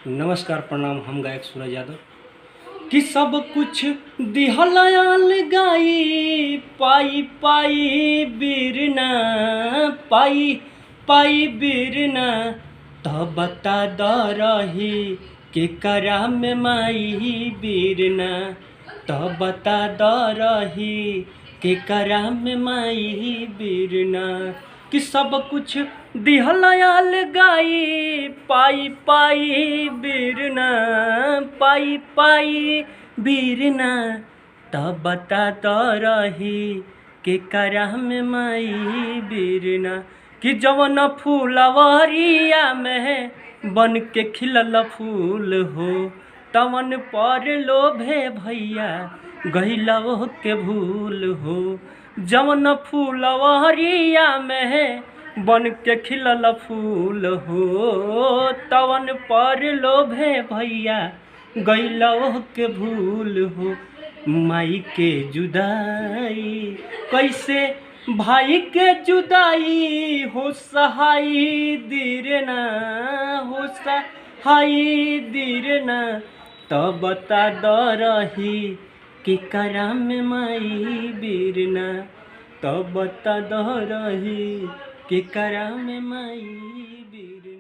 नमस्कार प्रणाम। हम गायक सूरज यादव कि सब कुछ दिहलायाल गाई पाई पाई बीरना पाई पाई बीरना तो बता द रही के करा में माई बीरना तो बता द रही के करा में माई बीरना कि सब कुछ दिहलायाल गाई पाई पाई बीरना पाई पाई बीरना तब बता तो रही के करा में माई बीरना कि जवन फूलवरिया में बन के खिलल फूल हो तवन पर लोभे भैया गहिलवो के भूल हो। जवन फूलवरिया में बन के खिलल फूल हो तवन पर लोभे भैया गइलवो के भूल हो। माई के जुदाई कैसे भाई के जुदाई हो सहाई दीरना हो सहाई दीरना तब बता द रही कि करा में माई बीरना तब बता द रही कि करा में माई बीरना।